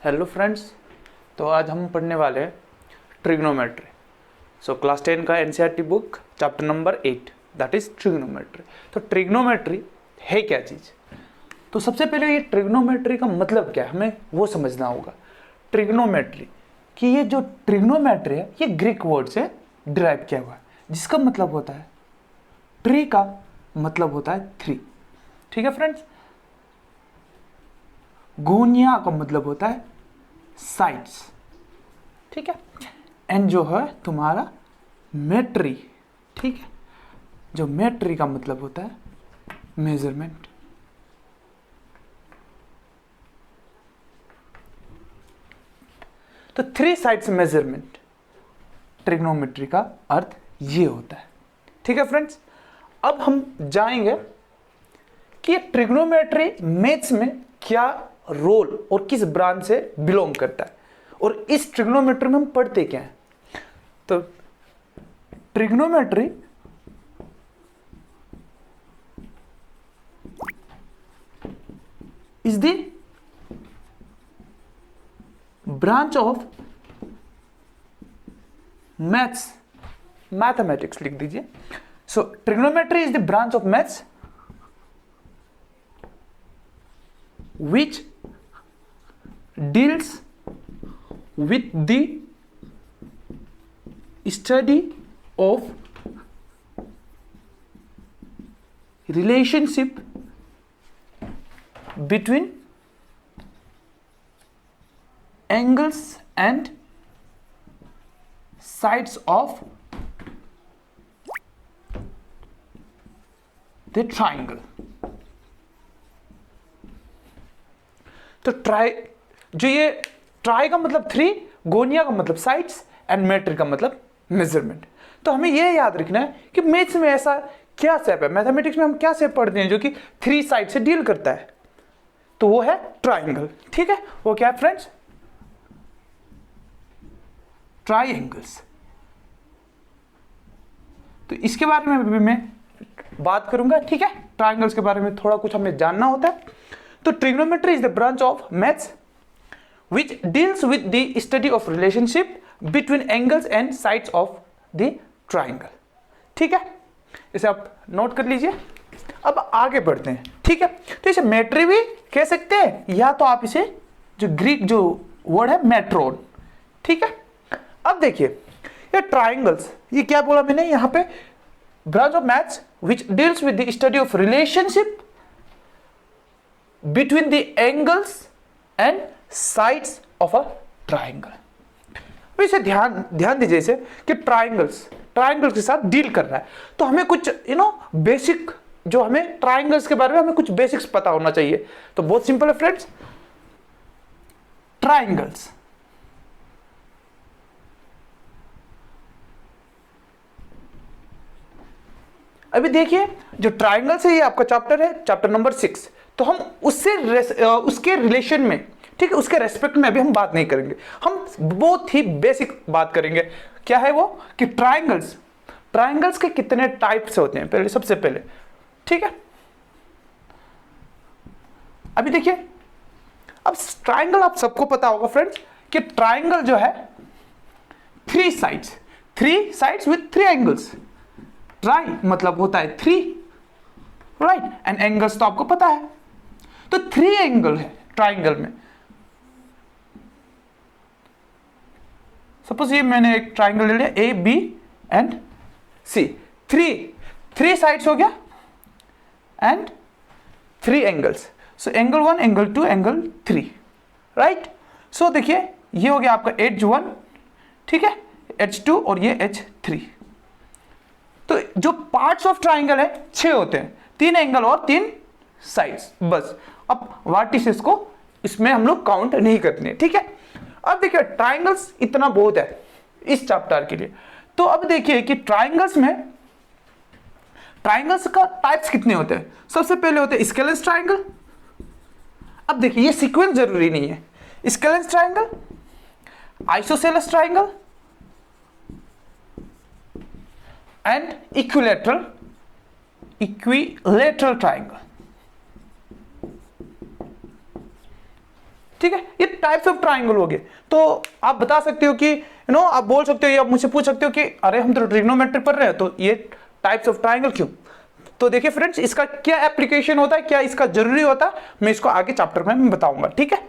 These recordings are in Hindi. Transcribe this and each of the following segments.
हेलो फ्रेंड्स, तो आज हम पढ़ने वाले हैं ट्रिग्नोमेट्री। सो क्लास 10 का NCERT book chapter number 8 that is trigonometry. तो ट्रिग्नोमेट्री है क्या चीज़? तो सबसे पहले ये ट्रिग्नोमेट्री का मतलब क्या है हमें वो समझना होगा। ट्रिग्नोमेट्री कि ये जो ट्रिग्नोमेट्री है ये ग्रीक वर्ड से डिराइव किया हुआ है, जिसका मतलब होता है ट्री का मतलब होता है 3। ठीक है फ्रेंड्स। गोनिया का मतलब होता है साइड्स। ठीक है। एंड जो है तुम्हारा मेट्री, ठीक है, जो मेट्री का मतलब होता है मेजरमेंट। तो 3 साइड्स मेजरमेंट ट्रिग्नोमेट्री का अर्थ ये होता है। ठीक है फ्रेंड्स। अब हम जाएंगे कि ट्रिग्नोमेट्री मैथ्स में क्या रोल और किस ब्रांच से बिलोंग करता है और इस ट्रिग्नोमेट्री में हम पढ़ते क्या हैं। तो trigonometry is the branch of maths, mathematics लिख दीजिए। So trigonometry is the branch of maths which deals with the study of relationship between angles and sides of the triangle। तो ट्राई, जो ये ट्राई का मतलब 3, गोनिया का मतलब साइड्स एंड मेट्री का मतलब मेजरमेंट। तो हमें ये याद रखना है कि मैथ्स में ऐसा क्या शेप है, मैथमेटिक्स में हम क्या शेप पढ़ते हैं जो कि 3 साइड से डील करता है, तो वो है ट्राइंगल। ठीक है, वो क्या है फ्रेंड्स? ट्राइंगल्स। तो इसके बारे में भी मैं बात करूंगा। ठीक है, ट्राइंगल्स के बारे में थोड़ा कुछ हमें जानना होता है। तो trigonometry is the branch of maths which deals with the study of relationship between angles and sides of the triangle। ठीक है, इसे आप नोट कर लीजिए। अब आगे बढ़ते हैं। ठीक है, तो इसे मेट्री भी कह सकते हैं या तो आप इसे जो ग्रीक जो वर्ड है मेट्रोन। ठीक है। अब देखिए ये ट्राइंगल्स, ये क्या बोला मैंने यहाँ पे? Branch of maths which deals with the study of relationship between the angles and sides of a triangle। इसे ध्यान दीजिए इसे कि ट्राइंगल्स के साथ डील कर रहा है, तो हमें कुछ बेसिक, जो हमें ट्राइंगल्स के बारे में हमें कुछ बेसिक्स पता होना चाहिए। तो बहुत सिंपल है फ्रेंड्स। ट्राइंगल्स, अभी देखिए जो ट्राइंगल्स है ये आपका चैप्टर है, चैप्टर नंबर 6। तो हम उसके रिलेशन में, ठीक है, उसके रेस्पेक्ट में अभी हम बात नहीं करेंगे। हम बहुत ही बेसिक बात करेंगे। क्या है वो? कि ट्राइंगल्स के कितने टाइप्स होते हैं पहले, सबसे पहले। ठीक है, अभी देखिए, अब ट्राइंगल आप सबको पता होगा फ्रेंड्स कि ट्राइंगल जो है 3 साइड्स विथ 3 एंगल्स। ट्राई मतलब होता है 3, राइट, एंड एंगल्स तो आपको पता है। तो 3 एंगल है ट्राइंगल में। सपोज ये मैंने एक ट्राइंगल ले लिया A B and C, 3 sides हो गया and 3 angles. So angle 1, angle 2, angle 3, right. So देखिए ये हो गया आपका एज 1, ठीक है, एज 2 और ये एज 3। तो जो पार्ट्स ऑफ ट्राइंगल है 6 होते हैं, 3 एंगल और 3 साइड्स, बस। अब वर्टिसेस को इसमें हम लोग काउंट नहीं करते हैं। ठीक है। अब देखिए ट्राइंगल्स इतना बहुत है इस चैप्टर के लिए। तो अब देखिए कि ट्राइंगल्स का टाइप्स कितने होते हैं। सबसे पहले होते हैं स्केलेंस ट्राइंगल। अब देखिए ये सीक्वेंस जरूरी नहीं है। Scalene triangle, isosceles triangle and equilateral triangle. ठीक है, ये टाइप्स ऑफ ट्राइंगल हो गए। तो आप बता सकते हो कि आप बोल सकते हो या मुझसे पूछ सकते हो कि अरे हम तो ट्रिग्नोमेट्री पढ़ रहे हैं तो ये टाइप्स ऑफ ट्राइंगल क्यों। तो देखिए फ्रेंड्स, इसका क्या एप्लीकेशन होता है, क्या इसका जरूरी होता है, मैं इसको आगे चैप्टर में मैं बताऊंगा। ठीक है,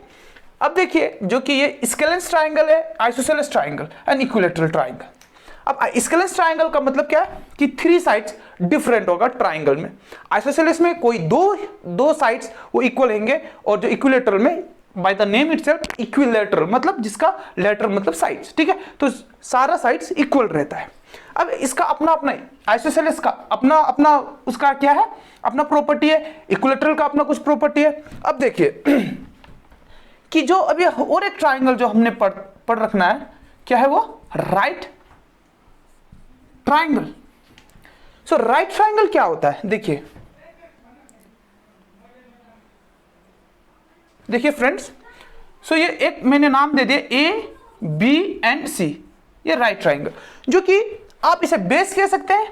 अब देखिए जो कि ये स्केलेंस ट्राइंगल है, isosceles triangle and equilateral triangle. अब स्केलेंस ट्राइंगल का मतलब क्या है कि 3 साइड्स डिफरेंट होगा ट्राइंगल में। आइसोसेलेस में कोई दो साइड्स वो इक्वल होंगे, और जो इक्विलैटरल में by the name itself equilateral मतलब जिसका लेटर मतलब साइड्स। ठीक है, तो सारा साइड्स इक्वल रहता है। अब इसका अपना अपना आइसोसेलेस का अपना अपना उसका क्या है, अपना प्रॉपर्टी है, इक्विलैटरल का अपना कुछ प्रॉपर्टी है। अब देखिए कि जो अभी और एक ट्राइंगल जो हमने पढ़ रखना है, क्या है वो, राइट ट्राइंगल। सो राइट ट्राइंगल क्या होता है, देखिए फ्रेंड्स, सो ये एक मैंने नाम दे दिया ए बी एंड सी, ये राइट ट्राइंगल, जो कि आप इसे बेस कह सकते हैं,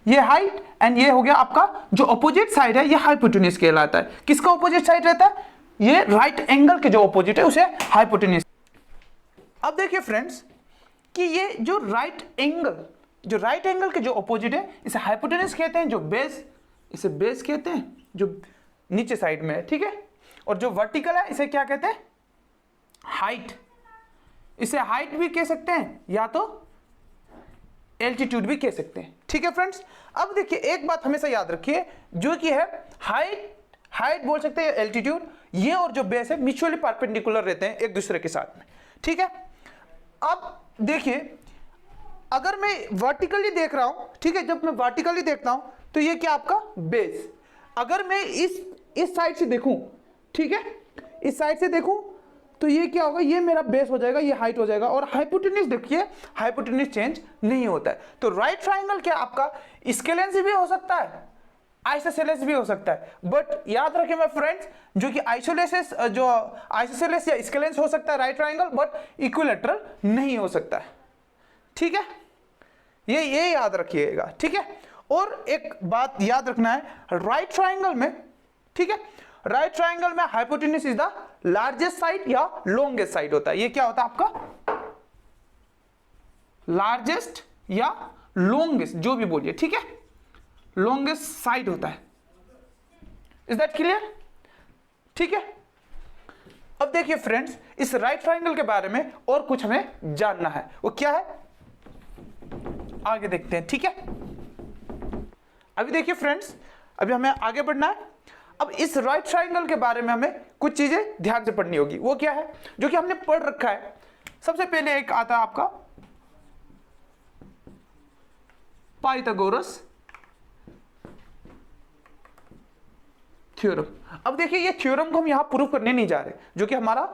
ये हाइट एंड ये हो गया आपका जो अपोजिट साइड है, ये हाइपोटेन्यूज कहलाता है। किसका अपोजिट साइड रहता है, ये राइट एंगल के जो अपोजिट है उसे हाइपोटेन्यूज। अब देखिए फ्रेंड्स कि ये जो राइट एंगल के जो अपोजिट है इसे हाइपोटेन्यूज कहते हैं, जो बेस इसे बेस कहते हैं जो नीचे साइड में है। ठीक है, और जो वर्टिकल है इसे क्या कहते हैं, हाइट। इसे हाइट भी कह सकते हैं या तो एल्टीट्यूड भी कह सकते हैं। ठीक है फ्रेंड्स, अब देखिए एक बात हमेशा याद रखिए, जो कि है हाइट बोल सकते हैं एल्टीट्यूड, ये और जो बेस है म्यूचुअली परपेंडिकुलर रहते हैं एक दूसरे के साथ में। ठीक है, अब देखिए अगर मैं वर्टिकली देख रहा हूं, ठीक है, जब मैं वर्टिकली देखता हूं तो ये क्या आपका बेस। अगर मैं इस साइड से देखूं, ठीक है, इस साइड से देखूं तो ये क्या होगा, ये मेरा बेस हो जाएगा, ये हाइट हो जाएगा। और हाइपोटेन्यूज देखिए, हाइपोटेन्यूज चेंज नहीं होता है। तो राइट ट्राइंगल क्या आपका स्केलेंस भी हो सकता है, आइसोसेलेस भी हो सकता है, बट याद रखें मैं फ्रेंड्स, जो कि आइसोसेलेस या स्केलेंस हो सकता है राइट ट्राइंगल, बट इक्विलैटरल नहीं हो सकता है। ठीक है, ये याद रखिएगा। ठीक है, और एक बात याद रखना है राइट ट्राइंगल में, ठीक है, राइट ट्राइंगल में hypotenuse is the largest side या लॉन्गेस्ट साइड होता है। ये क्या होता है आपका, लार्जेस्ट या लॉन्गेस्ट, जो भी बोलिए। ठीक है, लॉन्गेस्ट साइड होता है। Is that clear? ठीक है, अब देखिए फ्रेंड्स, इस राइट ट्राइंगल के बारे में और कुछ हमें जानना है, वो क्या है आगे देखते हैं। ठीक है, अभी देखिए फ्रेंड्स, अभी हमें आगे बढ़ना है। अब इस राइट ट्राइंगल के बारे में हमें कुछ चीजें ध्यान से पढ़नी होगी। वो क्या है, जो कि हमने पढ़ रखा है। सबसे पहले एक आता है आपका पाइथागोरस थ्योरम। अब देखिए ये थ्योरम को हम यहां प्रूव करने नहीं जा रहे, जो कि हमारा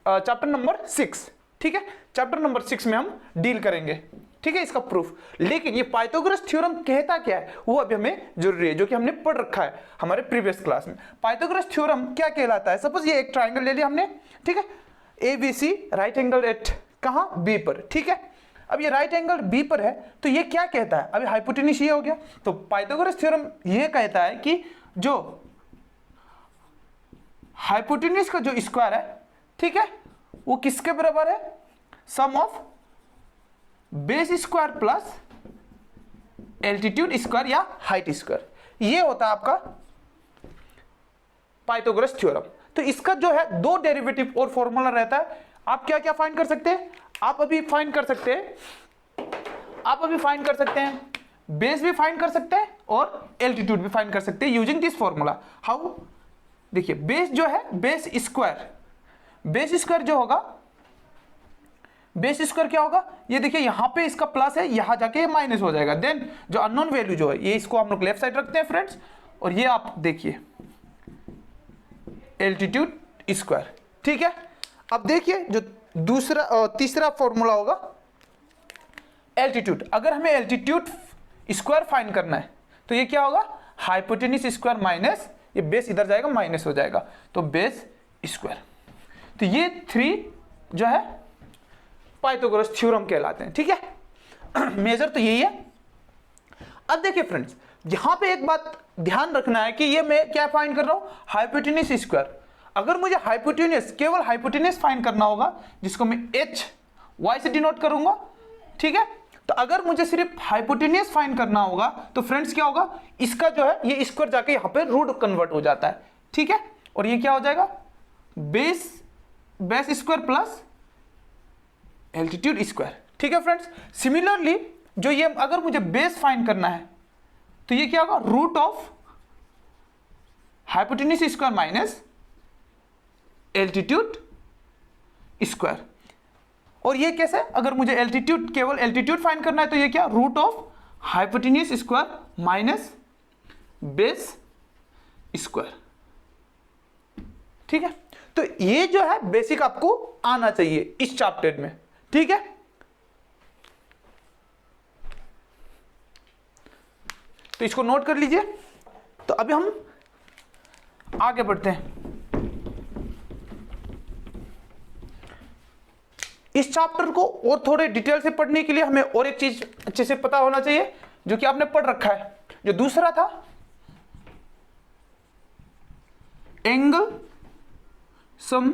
चैप्टर नंबर 6, ठीक है, चैप्टर नंबर 6 में हम डील करेंगे। ठीक है, इसका प्रूफ। लेकिन ये पाइथागोरस थ्योरम कहता क्या है वो अभी हमें जरूरी है, जो कि हमने पढ़ रखा है हमारे प्रीवियस क्लास में। पाइथागोरस थ्योरम क्या कहलाता है, सपोज ये एक ट्राइंगल ले लिया हमने, ठीक है, ABC राइट एंगल एट कहां, B पर। ठीक है, अब ये राइट एंगल B पर है, तो ये क्या कहता है, अभी हाइपोटेन्यूज ये हो गया, तो पाइथागोरस थ्योरम ये कहता है कि जो हाइपोटेन्यूज का जो स्क्वायर है, ठीक है, वो किसके बराबर है, sum of base square plus altitude square या हाइट स्क्वायर। ये होता है आपका पाइथागोरस थ्योरम। तो इसका जो है 2 डेरिवेटिव और फॉर्मूला रहता है। आप क्या क्या फाइंड कर सकते हैं, आप अभी फाइंड कर सकते हैं, बेस भी फाइंड कर सकते हैं और एल्टीट्यूड भी फाइंड कर सकते हैं यूजिंग दिस फॉर्मूला। हाउ, देखिए बेस जो है, बेस स्क्वायर जो होगा, बेस स्क्वायर क्या होगा, ये देखिए यहां पे इसका प्लस है, यहां जाके माइनस हो जाएगा। देन जो अननोन वैल्यू जो है, ये इसको हम लोग लेफ्ट साइड रखते हैं फ्रेंड्स, और ये आप देखिए एल्टीट्यूड स्क्वायर। ठीक है, अब देखिए जो तीसरा फॉर्मूला होगा एल्टीट्यूड। अगर हमें एल्टीट्यूड स्क्वायर फाइंड करना है तो ये क्या होगा, हाइपोटेन्यूज स्क्वायर माइनस, ये बेस इधर जाएगा माइनस हो जाएगा, तो बेस स्क्वायर। तो ये 3 जो है पाइथागोरस थ्योरम कहलाते हैं। ठीक है, मेजर तो यही है। अब देखिए फ्रेंड्स, यहां पे एक बात ध्यान रखना है कि ये मैं क्या फाइंड कर रहा हूं, हाइपोटेन्यूज स्क्वायर। अगर मुझे हाइपोटेन्यूस, केवल हाइपोटेन्यूस फाइंड करना होगा, जिसको मैं एच वाई से डिनोट करूंगा, ठीक है। तो अगर मुझे सिर्फ हाइपोटेन्यूस फाइंड करना होगा तो फ्रेंड्स क्या होगा, इसका जो है ये स्क्वायर जाके यहां पे रूट कन्वर्ट हो जाता है, ठीक है। और ये क्या हो जाएगा, base square plus altitude square, ठीक है फ्रेंड्स। सिमिलरली जो ये अगर मुझे बेस फाइंड करना है तो ये क्या होगा, root of hypotenuse square minus altitude square. और ये कैसे, अगर मुझे एल्टीट्यूड, केवल एल्टीट्यूड फाइंड करना है तो ये क्या, root of hypotenuse square minus base square, ठीक है। तो ये जो है बेसिक आपको आना चाहिए इस चैप्टर में, ठीक है। तो इसको नोट कर लीजिए। तो अभी हम आगे बढ़ते हैं। इस चैप्टर को और थोड़े डिटेल से पढ़ने के लिए हमें और एक चीज अच्छे से पता होना चाहिए, जो कि आपने पढ़ रखा है। जो दूसरा था, angle sum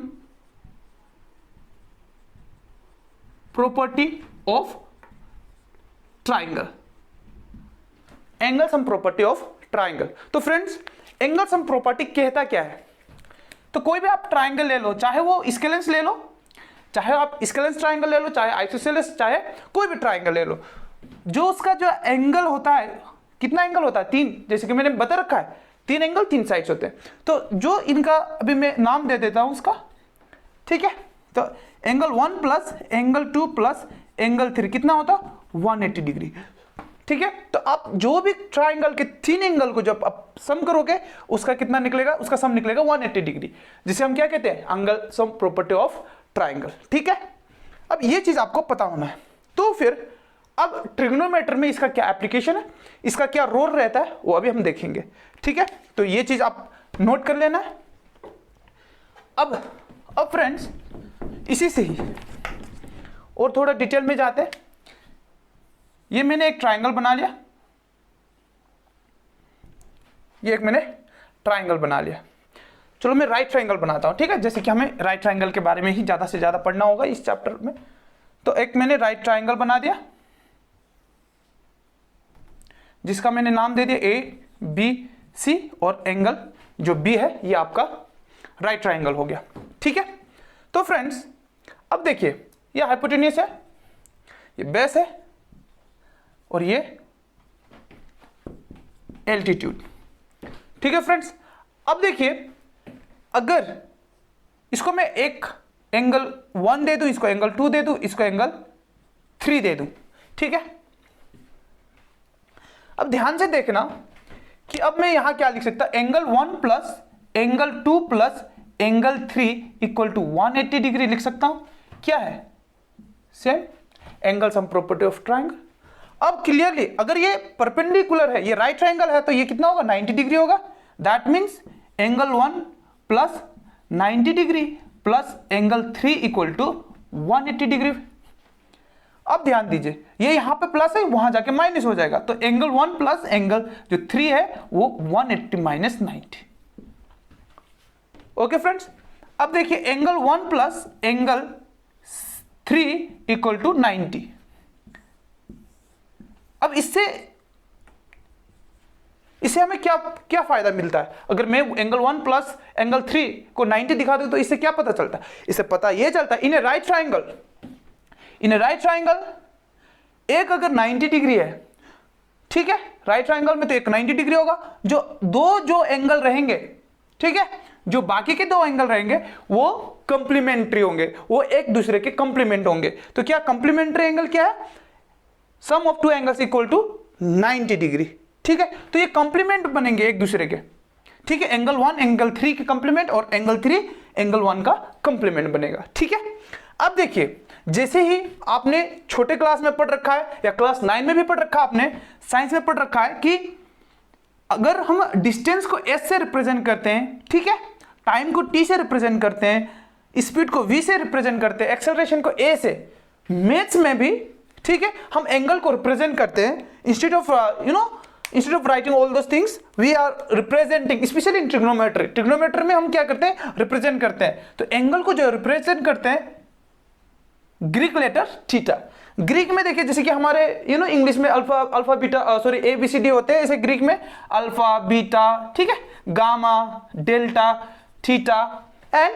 property of triangle, angle sum property of triangle. तो फ्रेंड्स, एंगल सम प्रॉपर्टी कहता क्या है, तो कोई भी आप ट्राइंगल ले लो, चाहे वो स्केलेंस ले लो, चाहे आप स्केलेंस ट्राइंगल ले लो, चाहे आइसोसेलेस, चाहे कोई भी ट्राइंगल ले लो, जो उसका जो एंगल होता है, कितना एंगल होता है, 3, जैसे कि मैंने बता रखा है 3 एंगल 3 साइड्स होते हैं। तो जो इनका अभी मैं नाम दे देता हूं उसका, ठीक है। तो angle 1 plus angle 2 plus angle 3 कितना होता, 180 डिग्री, ठीक है। तो आप जो भी ट्राइंगल के 3 एंगल को जब आप सम करोगे, उसका कितना निकलेगा, उसका सम निकलेगा 180 डिग्री, जिसे हम क्या कहते हैं, angle sum property of triangle, ठीक है। अब ये चीज आपको पता होना है। तो फिर अब ट्रिग्नोमेट्री में इसका क्या एप्लीकेशन है, इसका क्या रोल रहता है, वो अभी हम देखेंगे, ठीक है। तो ये चीज आप नोट कर लेना है। अब फ्रेंड्स, इसी से ही और थोड़ा डिटेल में जाते हैं। ये मैंने एक ट्राइंगल बना लिया, ये एक मैंने ट्राइंगल बना लिया। चलो मैं राइट ट्राइंगल बनाता हूं, ठीक है, जैसे कि हमें राइट ट्राइंगल के बारे में ही ज्यादा से ज्यादा पढ़ना होगा इस चैप्टर में। तो एक मैंने राइट ट्राइंगल बना दिया, जिसका मैंने नाम दे दिया ABC, और एंगल जो B है ये आपका राइट ट्राइंगल हो गया, ठीक है। तो फ्रेंड्स, अब देखिए, ये हाइपोटेन्यूस है, ये बेस है, और ये एल्टीट्यूड, ठीक है फ्रेंड्स। अब देखिए, अगर इसको मैं एक एंगल 1 दे दूं, इसको एंगल 2 दे दूं, इसको एंगल 3 दे दूं, ठीक है। अब ध्यान से देखना कि अब मैं यहां क्या लिख सकता, angle 1 plus angle 2 plus angle 3 equal to 180 degree लिख सकता हूं। क्या है, same angle sum property of triangle. अब क्लियरली अगर ये परपेंडिकुलर है, ये राइट ट्राइंगल है, तो ये कितना होगा, 90 डिग्री होगा। That means angle 1 plus 90 degree plus angle 3 equal to 180 degree. अब ध्यान दीजिए, ये यहां पे प्लस है, वहां जाके माइनस हो जाएगा, तो एंगल 1 प्लस एंगल जो 3 है वो 180 माइनस 90। ओके फ्रेंड्स, अब देखिए angle 1 plus angle 3 equal to 90। अब इससे हमें क्या फायदा मिलता है, अगर मैं एंगल 1 प्लस एंगल 3 को 90 दिखा दूं, तो इससे क्या पता चलता है, इससे पता यह चलता है, इन ए राइट ट्राइंगल एक अगर 90 डिग्री है, ठीक है, राइट ट्राइंगल में तो एक 90 डिग्री होगा, जो एंगल रहेंगे, ठीक है, जो बाकी के 2 एंगल रहेंगे वो कंप्लीमेंट्री होंगे, वो एक दूसरे के कंप्लीमेंट होंगे। तो क्या कंप्लीमेंट्री एंगल क्या है, sum of 2 angles equal to 90 degree, ठीक है। तो ये कंप्लीमेंट बनेंगे एक दूसरे के, ठीक है, एंगल 1 एंगल 3 के कंप्लीमेंट और एंगल 3 एंगल 1 का कंप्लीमेंट बनेगा, ठीक है। अब देखिए, जैसे ही आपने छोटे क्लास में पढ़ रखा है या क्लास 9 में भी पढ़ रखा है, आपने साइंस में पढ़ रखा है कि अगर हम डिस्टेंस को s से रिप्रेजेंट करते हैं, ठीक है, टाइम को t से रिप्रेजेंट करते हैं, स्पीड को v से रिप्रेजेंट करते हैं, एक्सेलरेशन को a से, मैथ्स में भी, ठीक है, हम एंगल को रिप्रेजेंट करते हैं instead of instead of writing all those things we are representing, specially in trigonometry. Trigonometry में हम क्या करते हैं, रिप्रेजेंट करते हैं। तो एंगल को जो रिप्रेजेंट करते हैं ग्रीक लेटर थीटा। ग्रीक में देखिए जैसे कि हमारे इंग्लिश में अल्फा बीटा सॉरी ABCD होते हैं, ऐसे ग्रीक में अल्फा बीटा, ठीक है, गामा डेल्टा थीटा एंड,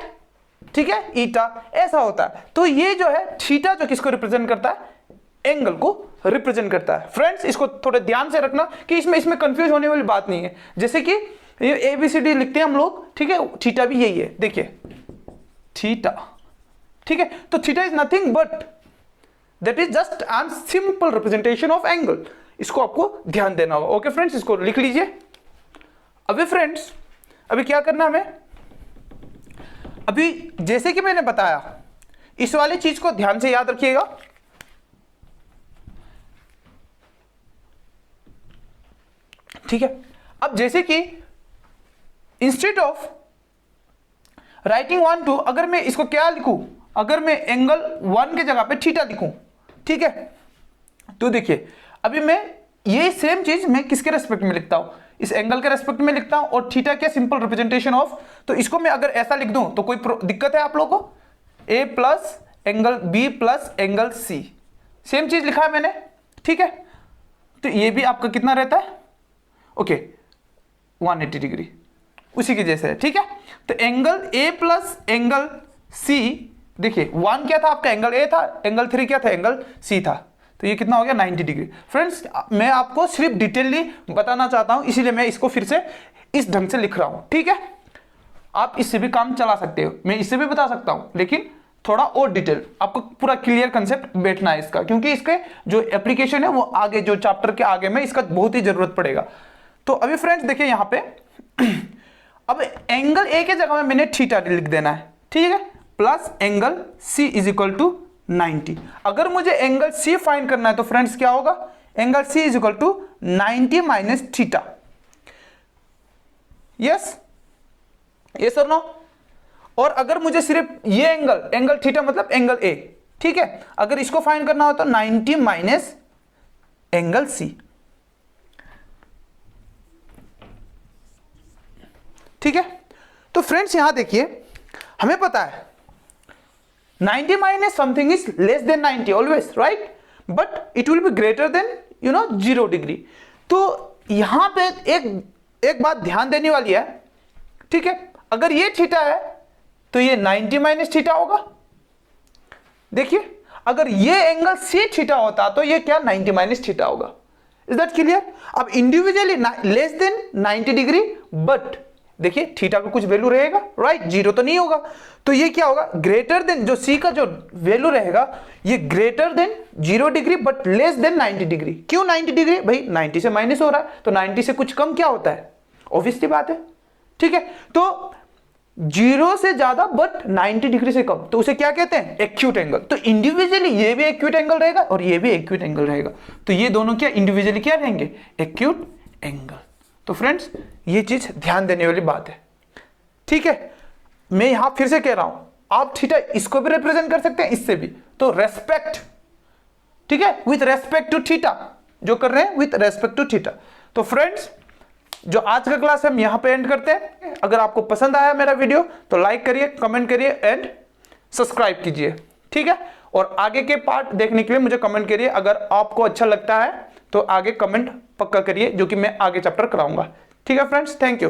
ठीक है, ईटा, ऐसा होता है। तो ये जो है थीटा जो किसको रिप्रेजेंट करता है, एंगल को रिप्रेजेंट करता है। फ्रेंड्स इसको थोड़े ध्यान से रखना कि इसमें कंफ्यूज होने वाली बात नहीं है। जैसे कि ये ABCD लिखते हैं हम लोग, ठीक है, थीटा भी यही है, देखिए थीटा, ठीक है। तो theta is nothing but that is just an simple representation of angle. इसको आपको ध्यान देना होगा। ओके फ्रेंड्स, इसको लिख लीजिए। अभी फ्रेंड्स अभी क्या करना हमें, अभी जैसे कि मैंने बताया इस वाली चीज को ध्यान से याद रखिएगा। ठीक है, अब जैसे कि इंस्टेड ऑफ राइटिंग 1 2, अगर मैं इसको क्या लिखूं, अगर मैं एंगल 1 के जगह पे थीटा लिखूं, ठीक है, तो देखिए अभी मैं ये सेम चीज मैं किसके रेस्पेक्ट में लिखता हूं, इस एंगल के रेस्पेक्ट में लिखता हूं। और थीटा क्या सिंपल रिप्रेजेंटेशन ऑफ, तो इसको मैं अगर ऐसा लिख दूं तो कोई दिक्कत है आप लोगों को, A plus angle B plus angle C, same चीज लिखा है मैंने, ठीक है। तो ये भी आपका कितना रहता है, ओके 180 डिग्री, उसी के जैसे है, ठीक है। तो angle A plus angle C, देखिए 1 क्या था आपका, एंगल A था, एंगल 3 क्या था, एंगल C था। तो ये कितना हो गया 90 डिग्री। फ्रेंड्स मैं आपको सिर्फ डिटेलली बताना चाहता हूं, इसीलिए मैं इसको फिर से इस ढंग से लिख रहा हूं, ठीक है। आप इससे भी काम चला सकते हो, मैं इससे भी बता सकता हूं, लेकिन थोड़ा और डिटेल, आपको पूरा क्लियर कंसेप्ट बैठना है इसका, क्योंकि इसके जो एप्लीकेशन है वो आगे जो चैप्टर के आगे में इसका बहुत ही जरूरत पड़ेगा। तो अभी फ्रेंड्स देखिए यहां पे अब एंगल A के जगह में मैंने थीटा लिख देना है, ठीक है, plus angle C is equal to 90। अगर मुझे एंगल C फाइंड करना है तो फ्रेंड्स क्या होगा, angle C is equal to 90 minus theta. Yes yes और नो। और अगर मुझे सिर्फ ये एंगल थीटा मतलब एंगल A, ठीक है, अगर इसको फाइंड करना हो तो 90 माइनस एंगल C, ठीक है। तो फ्रेंड्स यहां देखिए हमें पता है 90 minus something is less than 90 always, right, but it will be greater than 0 degree. तो यहां पे एक बात ध्यान देने वाली है, ठीक है, अगर ये थीटा है तो ये 90 माइनस थीटा होगा। देखिए अगर ये एंगल C थीटा होता तो ये क्या 90 माइनस थीटा होगा। Is that clear. अब individually less than 90 degree, but देखिए थीटा का कुछ वैल्यू रहेगा, राइट, 0 तो नहीं होगा। तो ये क्या होगा, ग्रेटर देन, जो C का जो वैल्यू रहेगा ये greater than 0 degree but less than 90 degree. क्यों 90 डिग्री, भाई 90 से माइनस हो रहा है, तो 90 से कुछ कम क्या होता है, ऑब्वियसली बात है, ठीक है। तो 0 से ज्यादा बट 90 डिग्री से कम, तो उसे क्या कहते हैं, एक्यूट एंगल। तो इंडिविजुअली ये भी एक्यूट एंगल रहेगा और ये भी एक्यूट एंगल रहेगा, तो ये दोनों क्या इंडिविजुअली क्या रहेंगे, एक्यूट एंगल। तो फ्रेंड्स ये चीज ध्यान देने वाली बात है, ठीक है। मैं यहां फिर से कह रहा हूं, आप थीटा इसको भी रिप्रेजेंट कर सकते हैं, इससे भी, तो रेस्पेक्ट, ठीक है, विथ रेस्पेक्ट टू थीटा जो कर रहे हैं, विथ रेस्पेक्ट टू थीटा। तो फ्रेंड्स जो आज का क्लास हम यहां पे एंड करते हैं। अगर आपको पसंद आया मेरा वीडियो तो लाइक करिए, कमेंट करिए एंड सब्सक्राइब कीजिए, ठीक है। और आगे के पार्ट देखने के लिए मुझे कमेंट करिए, अगर आपको अच्छा लगता है तो आगे कमेंट पक्का करिए, जो कि मैं आगे चैप्टर कराऊंगा, ठीक है फ्रेंड्स, थैंक यू।